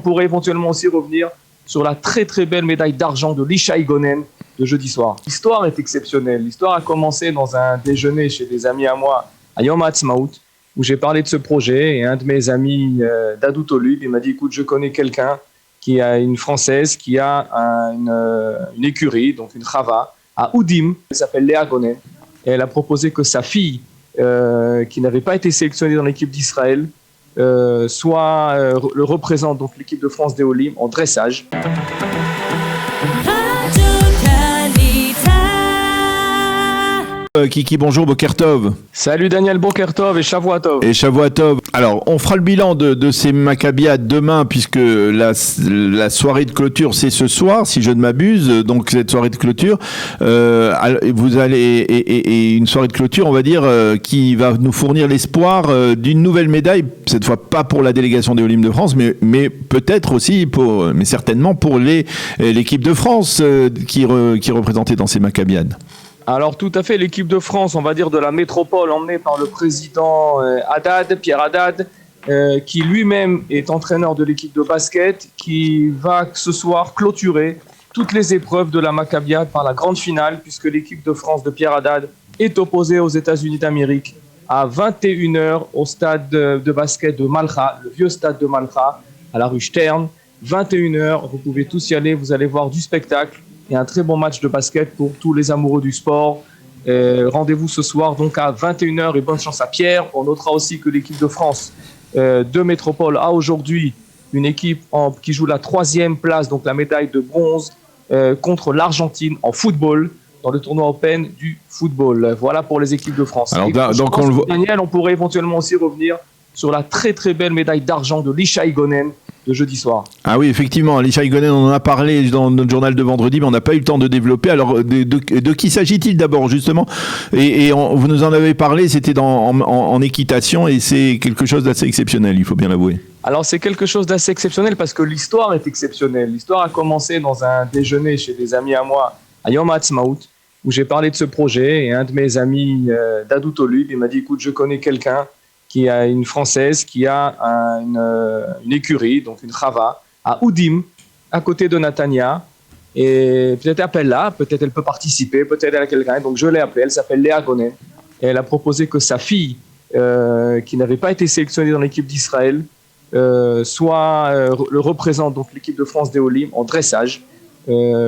On pourrait éventuellement aussi revenir sur la très très belle médaille d'argent de Lishai Gonen de jeudi soir. L'histoire est exceptionnelle. L'histoire a commencé dans un déjeuner chez des amis à moi à Yom Ha'atzmaut, où j'ai parlé de ce projet et un de mes amis d'Adou Tolub, il m'a dit écoute, je connais quelqu'un qui a une Française qui a une écurie, donc une chava, à Oudim, elle s'appelle Léa Gonen, et elle a proposé que sa fille, qui n'avait pas été sélectionnée dans l'équipe d'Israël, le représente donc l'équipe de France des Olim en dressage. Kiki, bonjour, Boker Tov. Salut Daniel, Boker Tov et Shavua Tov. Et Shavua Tov. Alors, on fera le bilan de ces Maccabiades demain, puisque la soirée de clôture, c'est ce soir, si je ne m'abuse. Donc, cette soirée de clôture, vous allez, et une soirée de clôture, on va dire, qui va nous fournir l'espoir d'une nouvelle médaille, cette fois pas pour la délégation des Olim de France, mais peut-être aussi mais certainement pour l'équipe de France qui est représentée dans ces Maccabiades. Alors tout à fait, l'équipe de France, on va dire de la métropole, emmenée par le président Pierre Haddad, qui lui-même est entraîneur de l'équipe de basket, qui va ce soir clôturer toutes les épreuves de la Maccabiade par la grande finale, puisque l'équipe de France de Pierre Haddad est opposée aux États-Unis d'Amérique à 21h au stade de basket de Malcha, le vieux stade de Malcha, à la rue Stern. 21h, vous pouvez tous y aller, vous allez voir du spectacle. Et un très bon match de basket pour tous les amoureux du sport. Rendez-vous ce soir donc à 21h et bonne chance à Pierre. On notera aussi que l'équipe de France de métropole a aujourd'hui une équipe qui joue la 3e place, donc la médaille de bronze contre l'Argentine en football, dans le tournoi Open du football. Voilà pour les équipes de France. Alors, Daniel, on pourrait éventuellement aussi revenir sur la très très belle médaille d'argent de Lishai Gonen de jeudi soir. Ah oui, effectivement, Lishai Gonen, on en a parlé dans notre journal de vendredi, mais on n'a pas eu le temps de développer. Alors, de qui s'agit-il d'abord, justement ? Vous nous en avez parlé, c'était en équitation, et c'est quelque chose d'assez exceptionnel, il faut bien l'avouer. Alors, c'est quelque chose d'assez exceptionnel parce que l'histoire est exceptionnelle. L'histoire a commencé dans un déjeuner chez des amis à moi à Yom Ha'atzmaut, où j'ai parlé de ce projet, et un de mes amis d'Adou Tolub, il m'a dit écoute, je connais quelqu'un qui a une Française qui a une écurie, donc une chava, à Oudim, à côté de Natania. Et peut-être appelle-la, peut-être elle peut participer, peut-être elle a quelqu'un. Donc je l'ai appelée, elle s'appelle Léa Gonen. Et elle a proposé que sa fille, qui n'avait pas été sélectionnée dans l'équipe d'Israël, le représente donc l'équipe de France des Olim en dressage.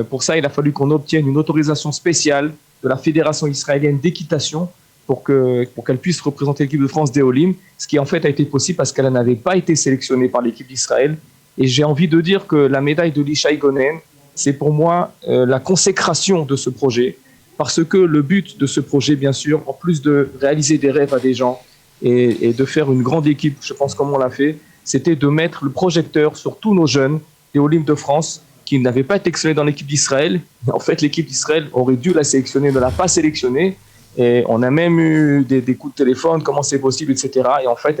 Pour ça, il a fallu qu'on obtienne une autorisation spéciale de la Fédération israélienne d'équitation pour qu'elle puisse représenter l'équipe de France des Olim, ce qui en fait a été possible parce qu'elle n'avait pas été sélectionnée par l'équipe d'Israël. Et j'ai envie de dire que la médaille de Lishai Gonen, c'est pour moi la consécration de ce projet, parce que le but de ce projet, bien sûr, en plus de réaliser des rêves à des gens et de faire une grande équipe, je pense comme on l'a fait, c'était de mettre le projecteur sur tous nos jeunes des Olim de France qui n'avaient pas été sélectionnés dans l'équipe d'Israël. En fait, l'équipe d'Israël aurait dû la sélectionner, ne l'a pas sélectionnée. Et on a même eu des coups de téléphone, comment c'est possible, etc. Et en fait,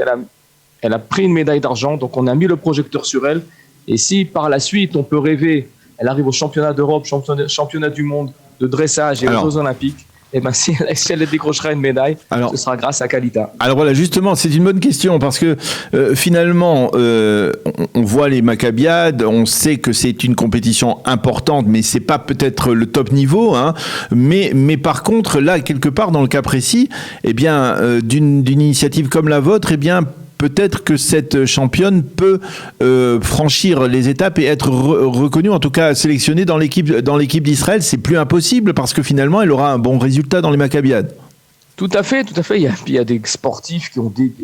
elle a pris une médaille d'argent, donc on a mis le projecteur sur elle. Et si par la suite, on peut rêver, elle arrive au championnat d'Europe, championnat du monde de dressage et aux Jeux Olympiques, et ben si elle décrochera une médaille, ce sera grâce à Kalita. Alors voilà, justement, c'est une bonne question parce que finalement, on voit les Maccabiades, on sait que c'est une compétition importante, mais c'est pas peut-être le top niveau, hein. Mais par contre, là, quelque part, dans le cas précis, eh bien, d'une initiative comme la vôtre, eh bien, peut-être que cette championne peut franchir les étapes et être reconnue, en tout cas sélectionnée dans l'équipe d'Israël. C'est plus impossible parce que finalement, elle aura un bon résultat dans les Maccabiades. Tout à fait. Il y a des sportifs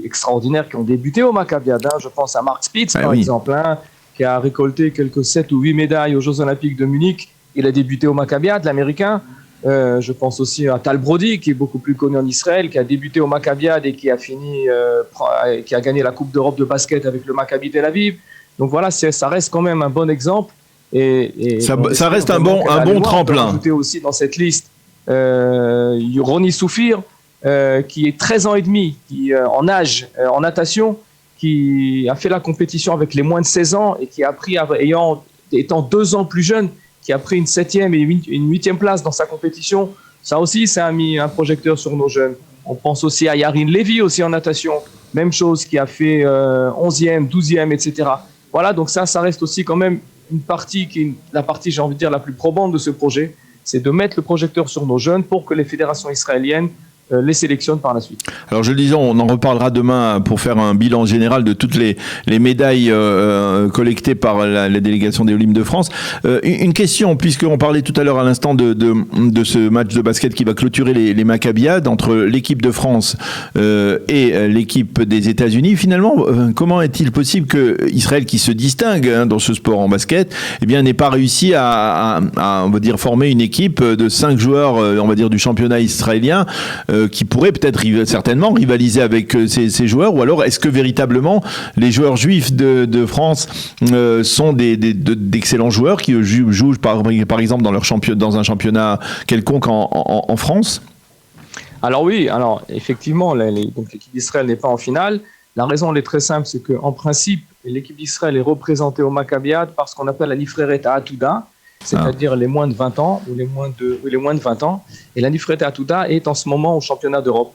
extraordinaires qui ont débuté au Maccabiades. Je pense à Mark Spitz, par exemple, qui a récolté quelques 7 ou 8 médailles aux Jeux Olympiques de Munich. Il a débuté au Maccabiades, l'Américain. Je pense aussi à Tal Brody, qui est beaucoup plus connu en Israël, qui a débuté au Maccabiades et qui a gagné la Coupe d'Europe de basket avec le Maccabi Tel Aviv. Donc voilà, ça reste quand même un bon exemple. Et ça reste un bon tremplin. On peut ajouter aussi dans cette liste Ronnie Soufir, qui est 13 ans et demi, qui en âge, en natation, qui a fait la compétition avec les moins de 16 ans et qui a pris, étant 2 ans plus jeune, qui a pris une 7e et une 8e place dans sa compétition. Ça aussi, ça a mis un projecteur sur nos jeunes. On pense aussi à Yarin Levy, aussi en natation. Même chose, qui a fait 11e, 12e, etc. Voilà, donc ça reste aussi quand même une partie la partie, j'ai envie de dire, la plus probante de ce projet, c'est de mettre le projecteur sur nos jeunes pour que les fédérations israéliennes les sélectionnent par la suite. Alors je le disais, on en reparlera demain pour faire un bilan général de toutes les médailles collectées par la délégation des Olympiques de France. Une question, puisqu'on parlait tout à l'heure à l'instant de ce match de basket qui va clôturer les Maccabiades entre l'équipe de France et l'équipe des États-Unis. Finalement, comment est-il possible que Israël, qui se distingue dans ce sport en basket, n'ait pas réussi à on va dire, former une équipe de 5 joueurs, on va dire, du championnat israélien, qui pourraient peut-être certainement rivaliser avec ces joueurs, ou alors est-ce que véritablement les joueurs juifs de France sont d'excellents joueurs qui jouent par exemple dans un championnat quelconque en France? Alors oui, effectivement, donc l'équipe d'Israël n'est pas en finale. La raison elle est très simple, c'est qu'en principe, l'équipe d'Israël est représentée au Maccabiades par ce qu'on appelle la Nifreret Ha'atouda, c'est-à-dire les moins de 20 ans ou les moins de 20 ans. Et la Nifreret Ha'atouda est en ce moment au championnat d'Europe,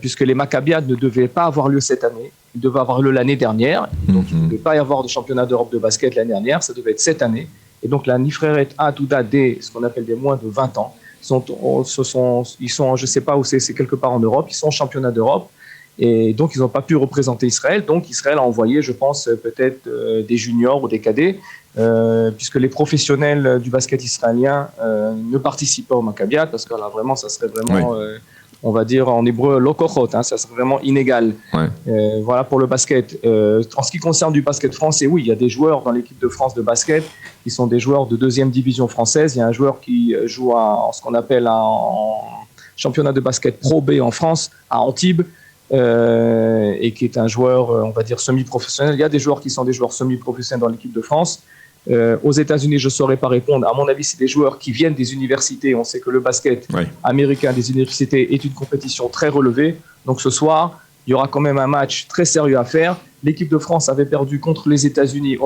puisque les Maccabiades ne devaient pas avoir lieu cette année. Ils devaient avoir lieu l'année dernière. Donc, il ne devait pas y avoir de championnat d'Europe de basket l'année dernière. Ça devait être cette année. Et donc, la Nifreret Ha'atouda ce qu'on appelle des moins de 20 ans, ils sont, je ne sais pas où c'est quelque part en Europe, ils sont au championnat d'Europe. Et donc, ils n'ont pas pu représenter Israël. Donc, Israël a envoyé, je pense, peut-être des juniors ou des cadets, puisque les professionnels du basket israélien ne participent pas au Maccabiades, parce que là, vraiment, ça serait vraiment, on va dire en hébreu, lokochot, ça serait vraiment inégal. Ouais. Voilà pour le basket. En ce qui concerne du basket français, oui, il y a des joueurs dans l'équipe de France de basket qui sont des joueurs de 2e division française. Il y a un joueur qui joue en ce qu'on appelle en championnat de basket Pro B en France, à Antibes. Et qui est un joueur, on va dire, semi-professionnel. Il y a des joueurs qui sont des joueurs semi-professionnels dans l'équipe de France. Aux États-Unis, je ne saurais pas répondre. À mon avis, c'est des joueurs qui viennent des universités. On sait que le basket américain des universités est une compétition très relevée. Donc ce soir, il y aura quand même un match très sérieux à faire. L'équipe de France avait perdu contre les États-Unis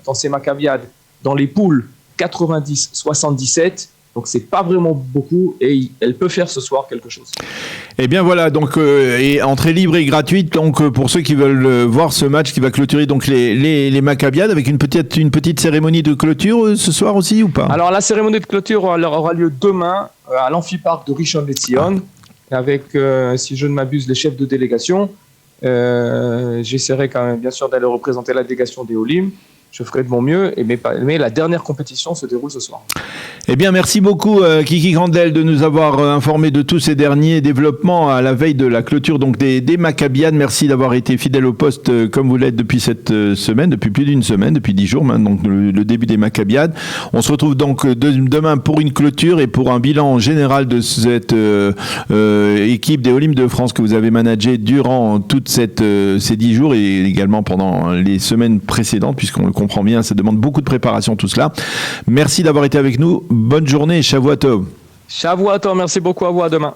dans ses Maccabiades dans les poules 90-77. Donc, c'est pas vraiment beaucoup et elle peut faire ce soir quelque chose. Eh bien, voilà. Donc, et entrée libre et gratuite. Donc, pour ceux qui veulent voir ce match qui va clôturer donc les Maccabiades avec une petite cérémonie de clôture ce soir aussi ou pas? Alors, la cérémonie de clôture aura lieu demain à l'Amphiparc de Rishon LeZion avec, si je ne m'abuse, les chefs de délégation. J'essaierai quand même, bien sûr, d'aller représenter la délégation des Olim. Je ferai de mon mieux, mais la dernière compétition se déroule ce soir. Eh bien, merci beaucoup Kiki Grandel de nous avoir informé de tous ces derniers développements à la veille de la clôture donc des Maccabiades. Merci d'avoir été fidèle au poste comme vous l'êtes depuis cette semaine, depuis plus d'une semaine, depuis 10 jours maintenant, donc le début des Maccabiades. On se retrouve donc demain pour une clôture et pour un bilan général de cette équipe des Olympiques de France que vous avez managée durant toutes ces 10 jours et également pendant les semaines précédentes, puisqu'on le comprend bien, ça demande beaucoup de préparation tout cela. Merci d'avoir été avec nous. Bonne journée, Shavua Tov. Shavua Tov, merci beaucoup à vous, à demain.